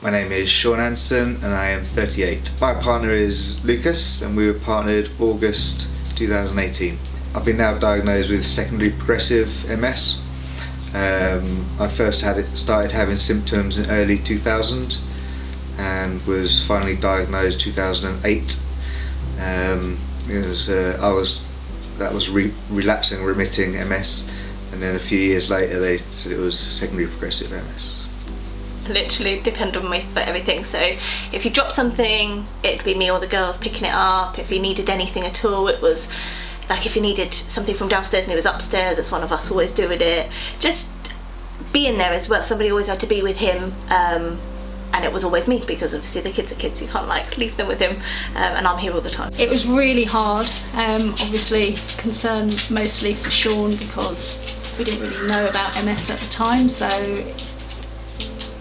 My name is Sean Anson and I am 38. My partner is Lucas and we were partnered August 2018. I've been now diagnosed with secondary progressive MS. I first started having symptoms in early 2000 and was finally diagnosed 2008. That was relapsing remitting MS, and then a few years later they said it was secondary progressive MS. Literally depend on me for everything, so if you drop something it'd be me or the girls picking it up. If you needed anything at all, it was like if you needed something from downstairs and it was upstairs, it's one of us always doing it. Just being there as well, somebody always had to be with him, and it was always me because obviously the kids are kids, you can't like leave them with him, and I'm here all the time. It was really hard, obviously concerned mostly for Sean because we didn't really know about MS at the time, so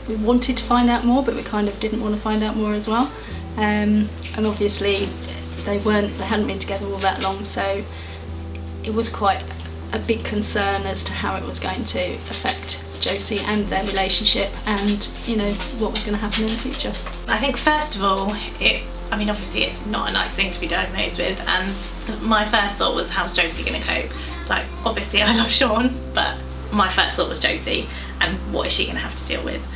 we wanted to find out more, but we kind of didn't want to find out more as well. And obviously they hadn't been together all that long, so it was quite a big concern as to how it was going to affect Josie and their relationship, and you know what was going to happen in the future. I think first of all, obviously it's not a nice thing to be diagnosed with, and my first thought was, how's Josie going to cope? Like, obviously I love Sean, but my first thought was Josie and what is she going to have to deal with?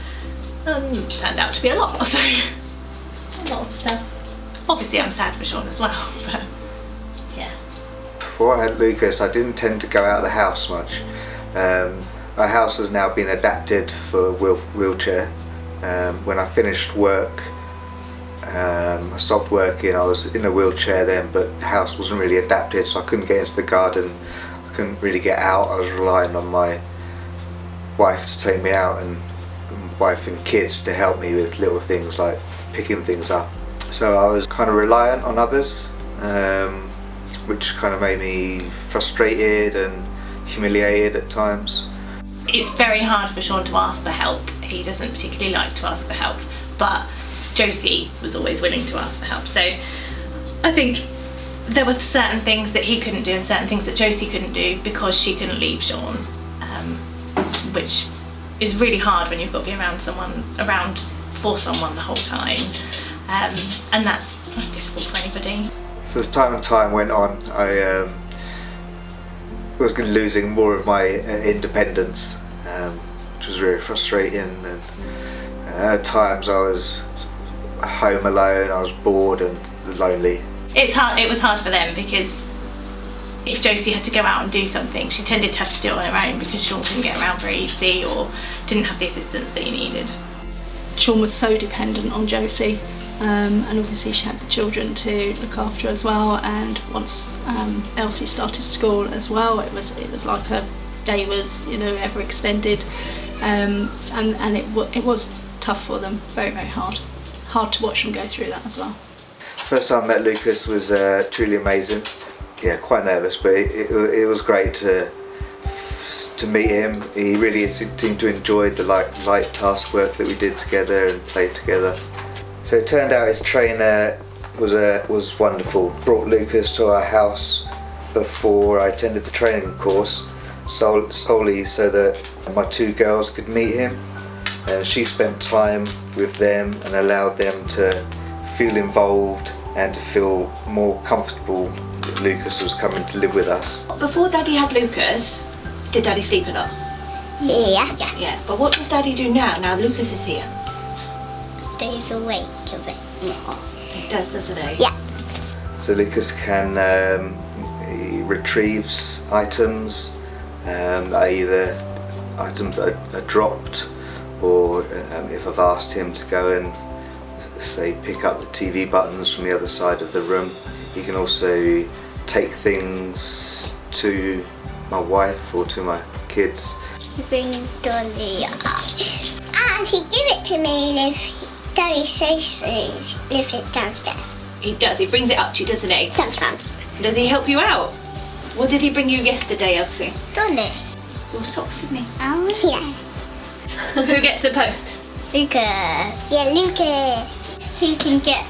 Turned out to be a lot, so a lot of stuff. Obviously I'm sad for Sean as well, but yeah. Before I had Lucas, I didn't tend to go out of the house much. Our house has now been adapted for wheelchair. When I finished work, I stopped working, I was in a wheelchair then, but the house wasn't really adapted, so I couldn't get into the garden, I couldn't really get out. I was relying on my wife to take me out, and wife and kids to help me with little things like picking things up. So I was kind of reliant on others, which kind of made me frustrated and humiliated at times. It's very hard for Sean to ask for help. He doesn't particularly like to ask for help, but Josie was always willing to ask for help. So I think there were certain things that he couldn't do and certain things that Josie couldn't do because she couldn't leave Sean, which is really hard when you've got to be around for someone the whole time, and that's difficult for anybody. So as time went on, I was losing more of my independence, which was really frustrating, and at times I was home alone, I was bored and lonely. It was hard for them because if Josie had to go out and do something, she tended to have to do it on her own because Sean couldn't get around very easily or didn't have the assistance that he needed. Sean was so dependent on Josie, and obviously she had the children to look after as well, and once Elsie started school as well, it was like her day was ever extended, and it was tough for them, very hard to watch them go through that as well. First time I met Lucas was truly amazing. Yeah, quite nervous, but it was great to meet him. He really seemed to enjoy the light task work that we did together and played together. So it turned out his trainer was wonderful. Brought Lucas to our house before I attended the training course, solely so that my two girls could meet him. And she spent time with them and allowed them to feel involved and to feel more comfortable that Lucas was coming to live with us. Before Daddy had Lucas, did Daddy sleep a lot? Yes. Yeah, but what does Daddy do now Lucas is here? Stays awake a bit more. He does, doesn't he? Yeah. So Lucas can he retrieves items, either items that are dropped, or if I've asked him to go and say pick up the TV buttons from the other side of the room. He can also take things to my wife or to my kids. He brings Dolly up, and he give it to me if Daddy says if it's downstairs. He does, he brings it up to you, doesn't he? Sometimes. Does he help you out? What did he bring you yesterday, Elsie? Dolly. Your socks, didn't he? Oh yeah. Who gets the post? Lucas. Yeah, Lucas. He can get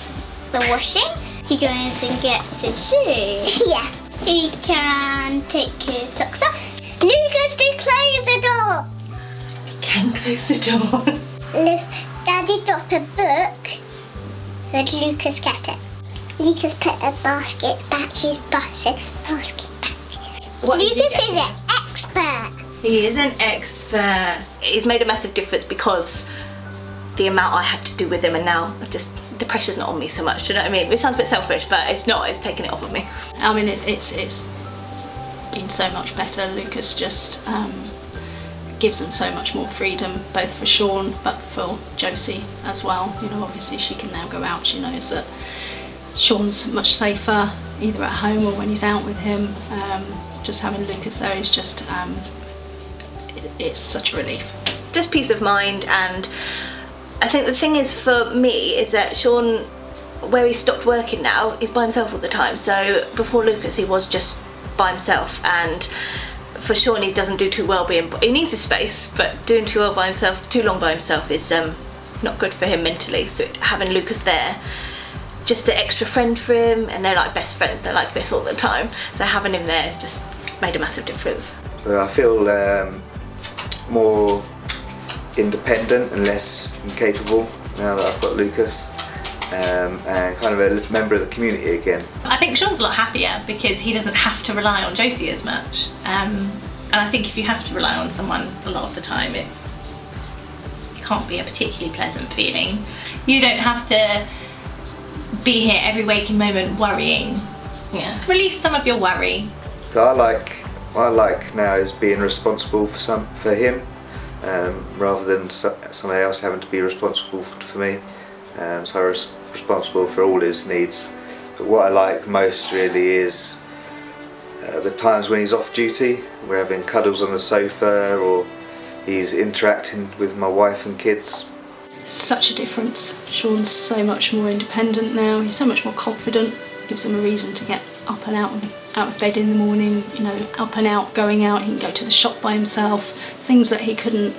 the washing. He goes and gets his shoes. Yeah. He can take his socks off. Lucas, do close the door. He can close the door. Daddy dropped a book. Would Lucas get it? Lucas put a basket back. His basket back. Lucas is an expert. He is an expert. He's made a massive difference because the amount I had to do with him, and now the pressure's not on me so much. Do you know what I mean? It sounds a bit selfish, but it's not. It's taking it off of me. I mean, it's been so much better. Lucas just gives them so much more freedom, both for Sean but for Josie as well. You know, obviously she can now go out. She knows that Sean's much safer either at home or when he's out with him. Just having Lucas there is just it's such a relief. Just peace of mind. And I think the thing is for me is that Sean, where he stopped working now, he's by himself all the time. So before Lucas he was just by himself, and for Sean he doesn't do too well he needs his space, but doing too long by himself is not good for him mentally. So having Lucas there, just an extra friend for him, and they're like best friends, they're like this all the time, so having him there has just made a massive difference. So I feel more independent and less incapable now that I've got Lucas, and kind of a member of the community again. I think Sean's a lot happier because he doesn't have to rely on Josie as much, and I think if you have to rely on someone a lot of the time, it can't be a particularly pleasant feeling. You don't have to be here every waking moment worrying. Yeah, it's release some of your worry. So what I like now is being responsible for him, rather than somebody else having to be responsible for me. So I'm responsible for all his needs. But what I like most really is the times when he's off duty. We're having cuddles on the sofa, or he's interacting with my wife and kids. Such a difference. Sean's so much more independent now. He's so much more confident. Gives him a reason to get up and out of bed in the morning. You know, up and out, going out. He can go to the shop by himself. Things that he couldn't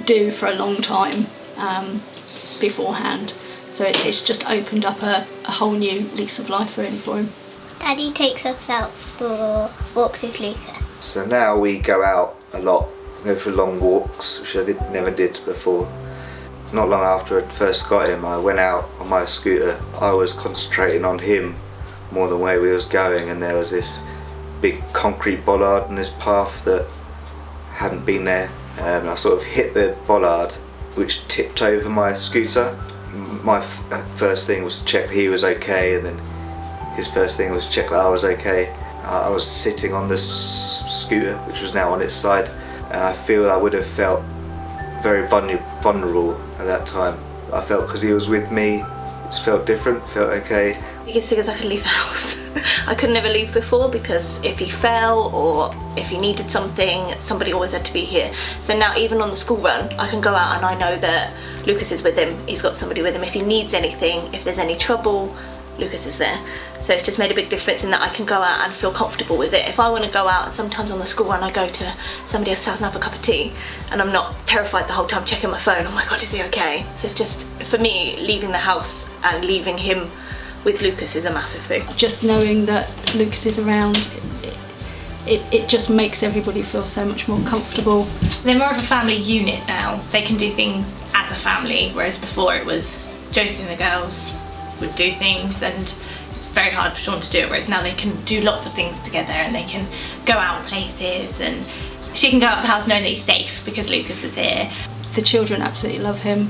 do for a long time beforehand. So it's just opened up a whole new lease of life really for him. Daddy takes us out for walks with Lucas. So now we go out a lot, go for long walks, which I never did before. Not long after I first got him, I went out on my scooter. I was concentrating on him more than where we was going, and there was this big concrete bollard in this path that hadn't been there, and I sort of hit the bollard, which tipped over my scooter. My first thing was to check he was okay, and then his first thing was to check that I was okay. I was sitting on this scooter, which was now on its side, and I feel I would have felt very vulnerable at that time. I felt because he was with me, it just felt different, felt okay. The biggest thing is I could leave the house. I could never leave before because if he fell or if he needed something, somebody always had to be here. So now even on the school run, I can go out and I know that Lucas is with him, he's got somebody with him. If he needs anything, if there's any trouble, Lucas is there. So it's just made a big difference in that I can go out and feel comfortable with it. If I want to go out, and sometimes on the school run I go to somebody else's house and have a cup of tea, and I'm not terrified the whole time checking my phone, oh my god, is he okay? So it's just, for me, leaving the house and leaving him with Lucas is a massive thing. Just knowing that Lucas is around, it just makes everybody feel so much more comfortable. They're more of a family unit now. They can do things as a family, whereas before it was Josie and the girls would do things, and it's very hard for Sean to do it, whereas now they can do lots of things together and they can go out places, and she can go out of the house knowing that he's safe because Lucas is here. The children absolutely love him.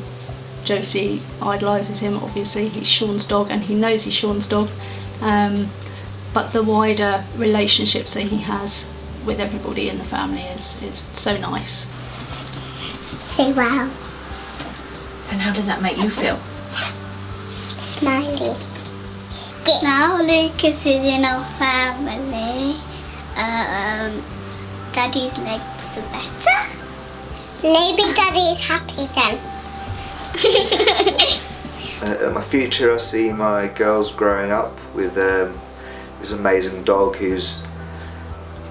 Josie idolises him, obviously. He's Sean's dog and he knows he's Sean's dog. But the wider relationships that he has with everybody in the family is so nice. Say wow. And how does that make you feel? Smiley. Now Lucas is in our family. Daddy's legs are better. Maybe Daddy is happy then. In my future I see my girls growing up with this amazing dog who's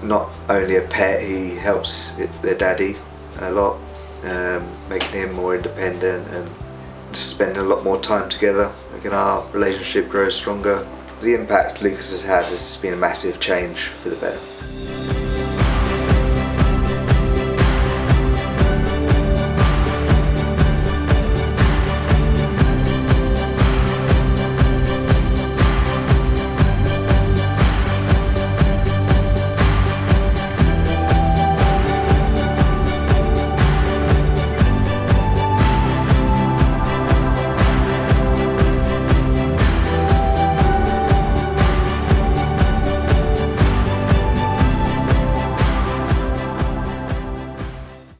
not only a pet, he helps their daddy a lot, making him more independent and spending a lot more time together, making our relationship grow stronger. The impact Lucas has had has been a massive change for the better.